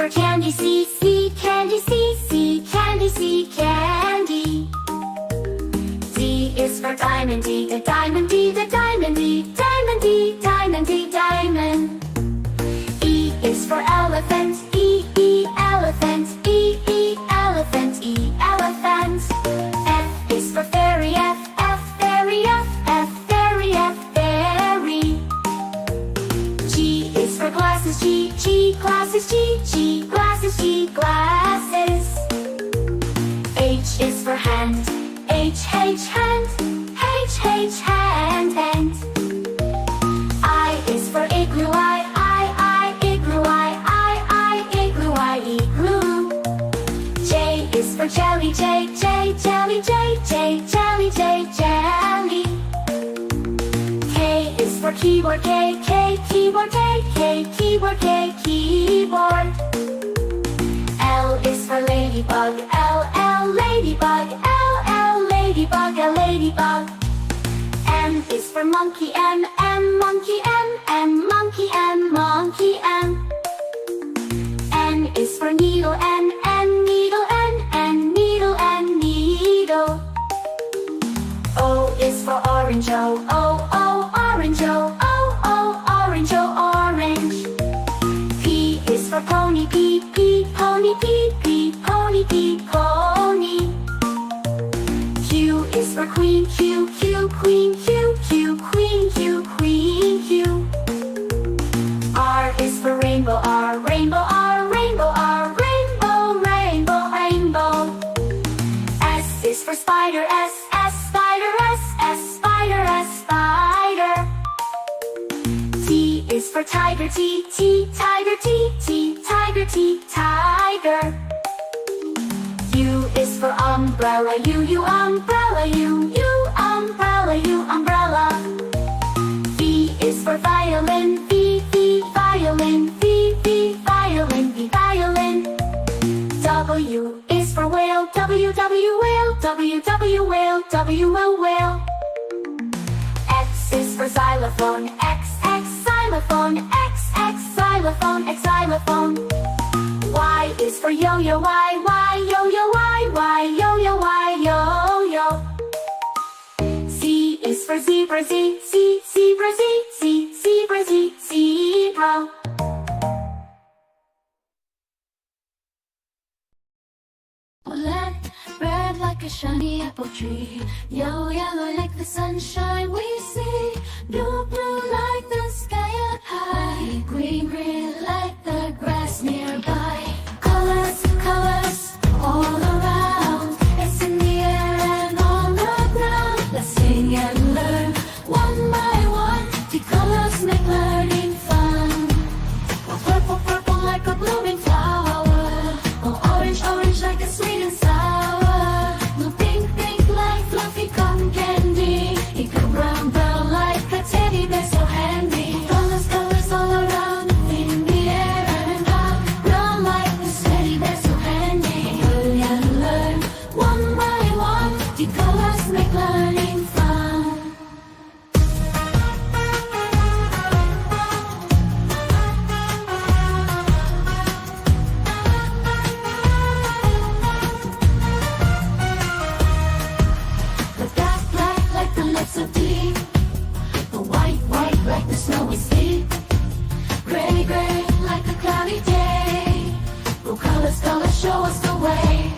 for candy, C, candy, C, candy, C, candy. D is for diamond, D, the diamond, D, the diamond, D, diamond, D, diamond, D, diamond. E is for elephant, E, elephant, E, elephant, E, elephant. F is for fairy, F, fairy, F, fairy, fairy. G is for glasses, G, glasses, G, glasses, G, glasses. H is for hand, H, hand, H, hand. I is for igloo, I, igloo, I, igloo, I, igloo. J is for jelly, J, jelly, jelly, jelly. K is for keyboard, K, keyboard, K, keyboard, keyboard. L is for ladybug, L, ladybug, L, ladybug, ladybug. M is for monkey, M, monkey, M, monkey, M, monkey, M. N is for needle, N, needle, N, needle, needle. O is for orange, O, orange, O, orange, orange. P is for pony, P, pony, P, pony, pony. Q is for queen, Q, queen, Q, queen, Q. R is for rainbow, R, rainbow, rainbow, rainbow. S is for spider, S, spider, S, spider. T is for tiger, T, tiger, T, tiger, tiger. U is for umbrella, U, umbrella, U, umbrella, umbrella. V is for violin, V, violin, V, violin, violin. W is for whale, W, whale, W, whale, W, whale. X is for xylophone, X, xylophone, X, xylophone, xylophone. Y is for yo-yo, Y, yo-yo, Y, yo-yo, yo-yo. Z is for zebra, Z, zebra, Z, zebra, zebra. Black, red like a shiny apple tree. Yellow, yellow like the sunshine we see. Blue, blue like the sky up high. Green, green like the grass nearby. Colors, colors all around. It's in the air and on the ground. Let's sing and learn one by one. The colors make learning fun. Oh, purple, purple like a blooming flower. Oh, orange, orange like a sweet and sour. Blue, pink, pink like fluffy cotton candy. Eagle, brown, brown like a teddy bear so handy. Colors, colors all around. In the air and on ground like this teddy bear so handy. Learn and learn one by one. The colors make learning fun. The black, black like the lips of tea. The white, white like the snowy sea. Gray, gray like a cloudy day. Oh, colors, colors show us the way.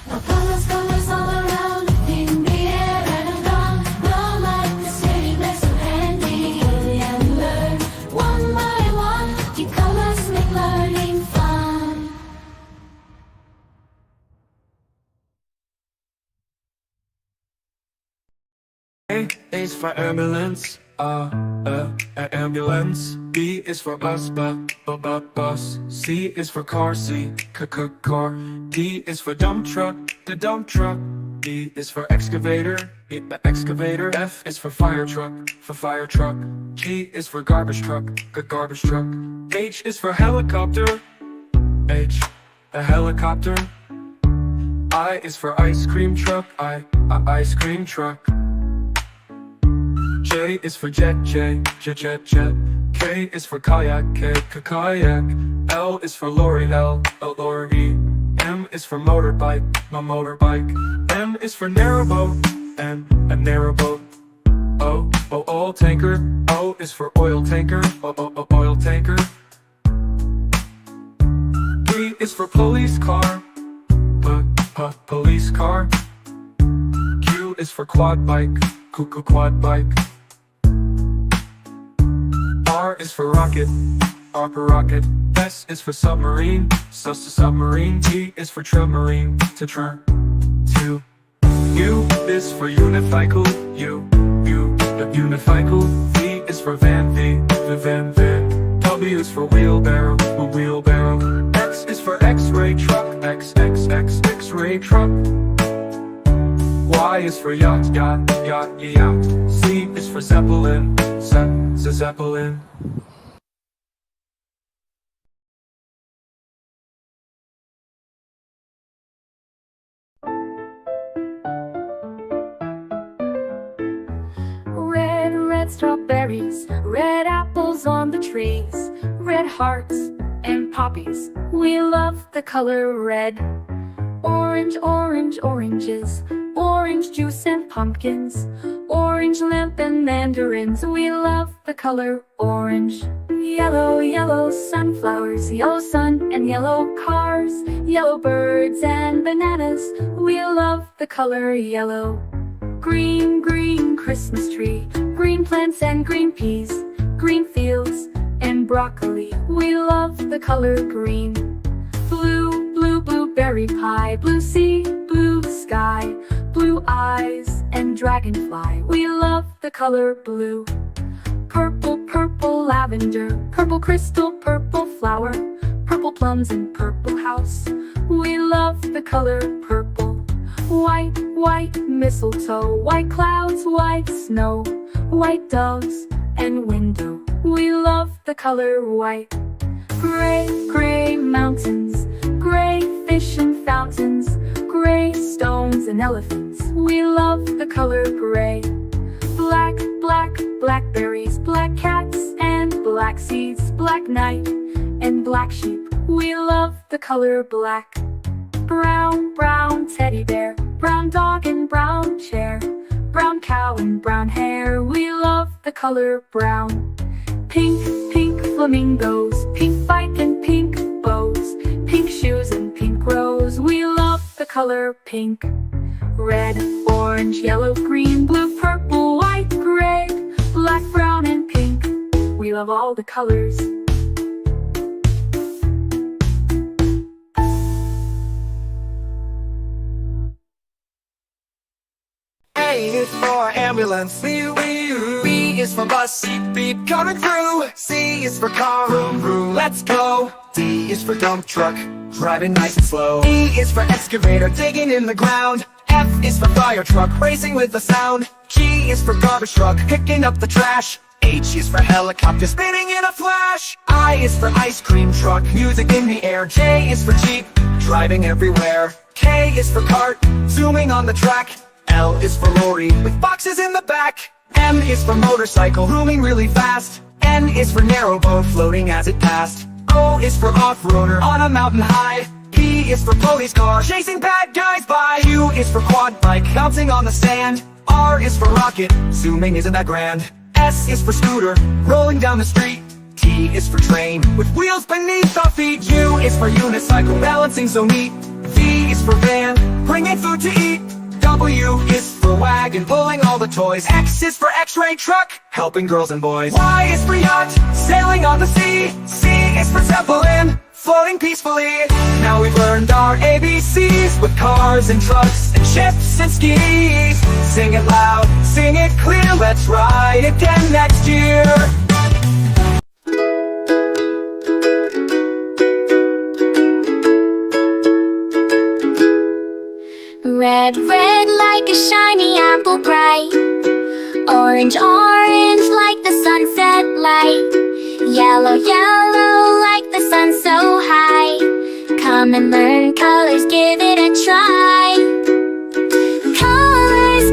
The colors, colors all around. In the air and on like the city, they're so handy. Learn and learn one by one. The colors make learning fun. A is for ambulance, ambulance. B is for bus, bus. C is for car, car. D is for dump truck, the dump truck. E is for excavator, the excavator. F is for fire truck, G is for garbage truck, garbage truck. H is for helicopter, H, a helicopter. I is for ice cream truck, ice cream truck. J is for jet, jet. K is for kayak, kayak. L is for lorry, L-O-R-E. M is for motorbike, my motorbike. N is for narrowboat, N, a narrowboat. O, oil tanker, O is for oil tanker, oil tanker. P is for police car, police car. Q is for quad bike, quad bike. R is for rocket, rocket. S is for submarine, submarine. T is for submarine, to. U is for unicycle, unicycle. V is for van, van. W is for wheelbarrow, wheelbarrow. X is for X-ray truck, X-ray truck. Y is for yacht, yacht. Z is for zeppelin, zeppelin. Red strawberries, red apples on the trees, red hearts and poppies. We love the color red. Orange, oranges, orange juice and pumpkins, orange lamp and mandarins. We love the color orange. Yellow sunflowers, yellow sun and yellow cars, yellow birds and bananas. We love the color yellow. Green Christmas tree, green plants and green peas, green fields and broccoli. We love the color green. Blue blueberry pie, blue sea, blue sky, blue eyes and dragonfly. We love the color blue. Purple lavender, purple crystal, purple flower, purple plums and purple house. We love the color purple. White mistletoe, white clouds, white snow, white doves and window. We love the color white. Gray mountains, gray fish and fountains, gray stones and elephants. We love the color gray. Blackberries, black cats and black seeds, black night and black sheep. We love the color black. Brown teddy bear, brown dog and brown chair, brown cow and brown hair. We love the color brown. Pink flamingos, pink bike and pink bows, pink shoes and pink rose. We love the color pink. Red, orange, yellow, green, blue, purple, white, gray, black, brown and pink. We love all the colors. A is for ambulance, B is for bus, beep coming through. C is for car, vroom, let's go. D is for dump truck, driving nice and slow. E is for excavator, digging in the ground. F is for fire truck, racing with the sound. G is for garbage truck, picking up the trash. H is for helicopter, spinning in a flash. I is for ice cream truck, music in the air. J is for jeep, driving everywhere. K is for cart, zooming on the track. L is for lorry, with boxes in the back. M is for motorcycle, zooming really fast. N is for narrowboat, floating as it passed. O is for off-roader, on a mountain high. P is for police car, chasing bad guys by. Q is for quad bike, bouncing on the sand. R is for rocket, zooming isn't that grand. S is for scooter, rolling down the street. T is for train, with wheels beneath our feet. U is for unicycle, balancing so neat. V is for van, bringing food to eat. W is for wagon, pulling all the toys. X is for X-ray truck, helping girls and boys. Y is for yacht, sailing on the sea. C is for zeppelin, floating peacefully. Now we've learned our ABCs, with cars and trucks and ships and skis. Sing it loud, sing it clear, let's ride again next year. Red like a shiny apple bright. Orange like the sunset light. Yellow like the sun so high. Come and learn colors, give it a try.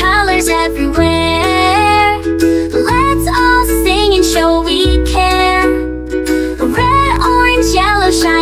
Colors everywhere. Let's all sing and show we care. Red, orange, yellow, shine.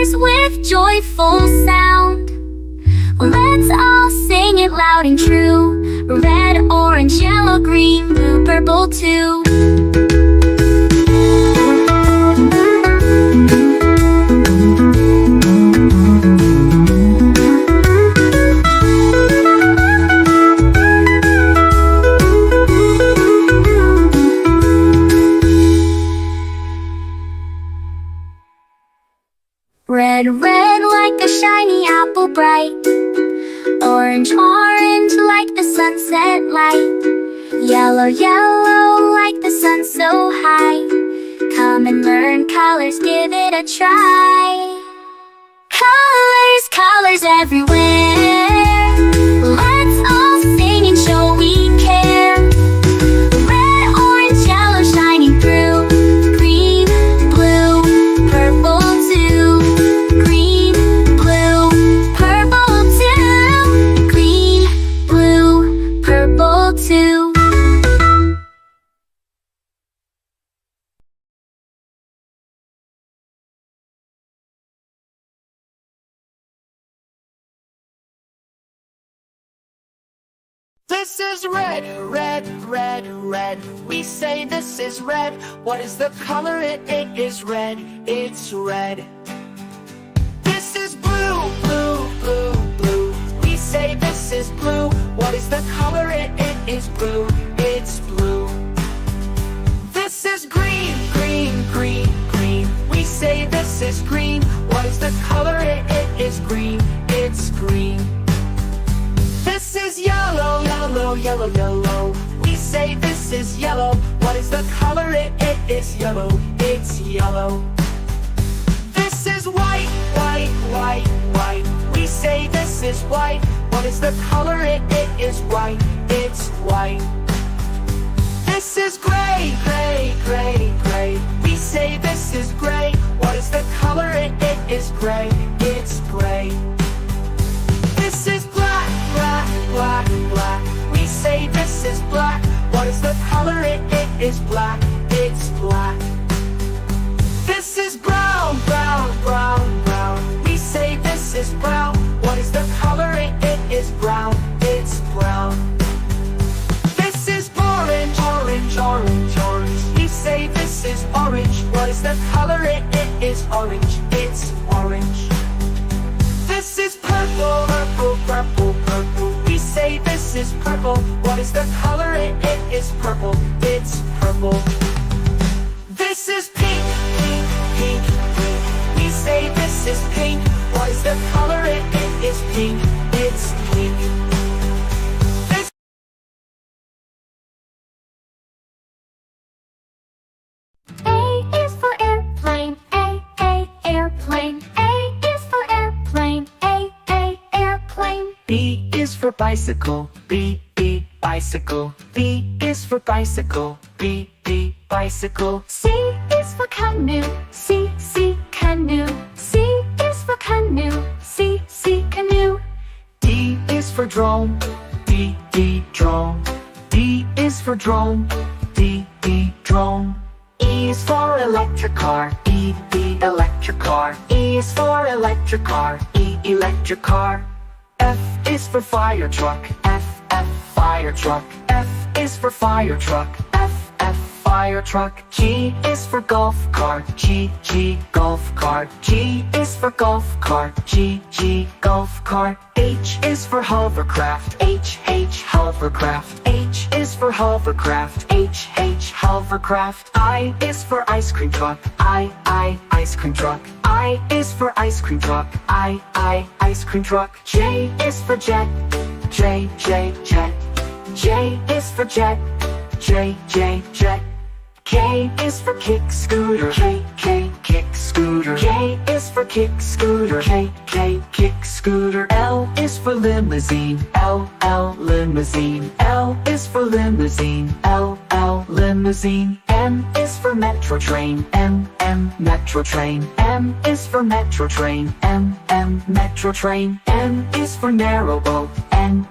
colors with joyful sound. Let's all sing it loud and true. Red, orange, yellow, green, blue, purple too. Red, red like a shiny apple bright. Orange, orange like the sunset light. Yellow, yellow like the sun so high. Come and learn colors, give it a try. Colors, colors everywhere. Let's all sing and show we care. Red, orange, yellow shining through. Green, blue, purple too. Green, blue, purple too. Green, blue, purple too. This is red, red, red, red. We say this is red. What is the color? It is red. It's red. This is blue, blue, blue, blue. We say this is blue. What is the color? It is blue. It's blue. This is green, green, green, green. We say this is green. What is the color? It is green. It's green. This is yellow, yellow, yellow, yellow. We say this is yellow. What is the color? It is yellow. It's yellow. This is white, white, white, white. We say this is white. What is the color? It is white. It's white. This is gray, gray, gray, gray. We say this is gray. What is the color? It is gray. It's gray. This is black, black, black, black. We say this is black. What is the color? It is black. It's black. This is brown, brown, brown, brown. We say this is brown. What is the color? It is brown. It's brown. This is orange, orange, orange, orange. We say this is orange. What is the color? It is orange. It's orange. This is purple, purple, purple, purple. We say this is purple. What is the color? It is purple. It's purple. This is pink, pink, pink, pink. We say this is pink. What is the color? It is pink. It's pink. This A is for airplane. A, airplane. A is for airplane. A, airplane. B is for bicycle. B, bicycle. B is for bicycle. B, bicycle. C is for canoe. C, canoe. C is for canoe. C, canoe. D is for drone. D, drone. D is for drone. D, drone. E is for electric car. E, electric car. E is for electric car. E, electric car. F is for fire truck. F, fire truck. F is for fire truck. F, fire truck. G is for golf cart. G, golf cart. G is for golf cart. G, golf cart. H is for hovercraft. H, hovercraft. H is for hovercraft. H, hovercraft. I is for ice cream truck. I, ice cream truck. I is for ice cream truck. I, ice cream truck. J is for jet. J, jet. J is for jet. J, jet. K is for kick scooter. K, kick scooter. K is for kick scooter. K, kick scooter. L is for limousine. L, limousine. L is for limousine. L, limousine. M is for metro train. M, metro train. M is for metro train. M, metro train. N is for narrow boat. N,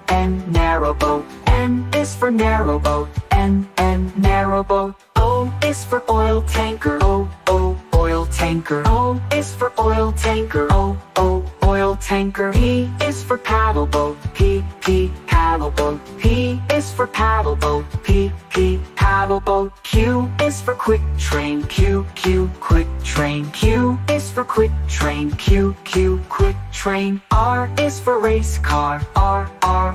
narrow boat. N is for narrow boat. N, narrow boat. O is for oil tanker. O, oil tanker. tanker. O is for oil tanker. O, oil tanker. P is for paddle boat. P, paddle boat. P is for paddle boat. P, paddle boat. Q is for quick train. Q, quick train. Q is for quick train. Q, quick train. R is for race car. R,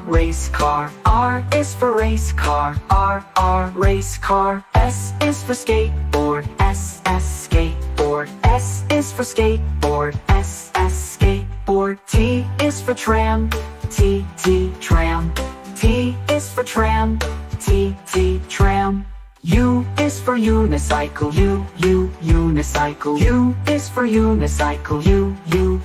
race car. R is for race car. R, race car. S is for skateboard. S, skateboard. S is for skateboard. S, skateboard. T is for tram. T, tram. T is for tram. T, tram. U is for unicycle. U, unicycle. U is for unicycle. U,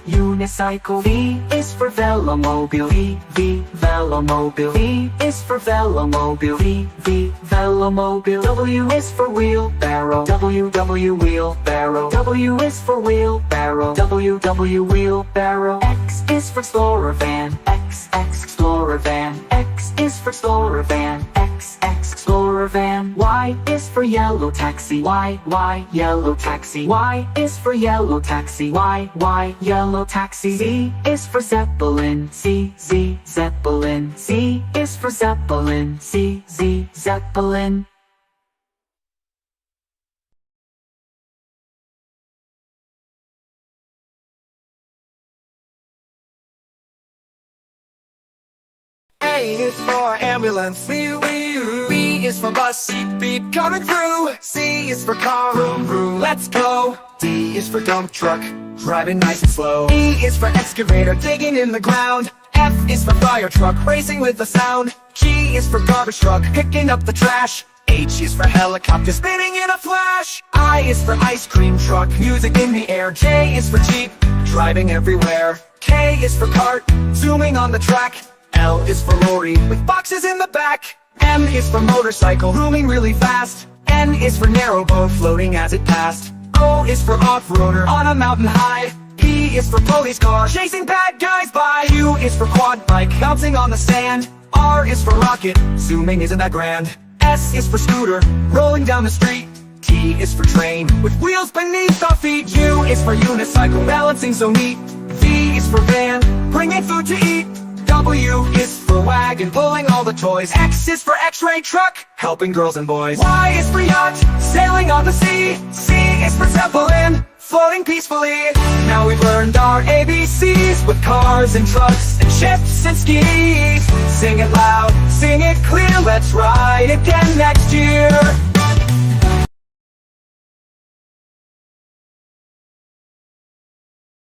unicycle. V is for velomobile. V, velomobile. V is for velomobile. V, velomobile. W is for wheelbarrow. W, wheelbarrow. W is for wheelbarrow. W, wheelbarrow. X is for explorer van. X, explorer van. X is for explorer van. X, explorer van. Y is for yellow taxi. Y, yellow taxi. Y is for yellow taxi. Y, yellow taxi. Z is for zeppelin. Z, zeppelin. Z is for zeppelin. Z, zeppelin. A is for ambulance. B is for bus. Beep, coming through. C is for car. Vroom, let's go. D is for dump truck, driving nice and slow. E is for excavator, digging in the ground. F is for fire truck, racing with the sound. G is for garbage truck, picking up the trash. H is for helicopter, spinning in a flash. I is for ice cream truck, music in the air. J is for jeep, driving everywhere. K is for cart, zooming on the track. L is for lorry, with boxes in the back. M is for motorcycle, zooming really fast. N is for narrow boat, floating as it passed. O is for off-roader, on a mountain high. P is for police car, chasing bad guys by. Q is for quad bike, bouncing on the sand. R is for rocket, zooming isn't that grand. S is for scooter, rolling down the street. T is for train, with wheels beneath our feet. U is for unicycle, balancing so neat. V is for van, bringing food to eat. W is for wagon, pulling all the toys. X is for x-ray truck, helping girls and boys. Y is for yacht, sailing on the sea. C is for zeppelin, floating peacefully. Now we've learned our ABCs, with cars and trucks and ships and skis. Sing it loud, sing it clear, let's ride again next year.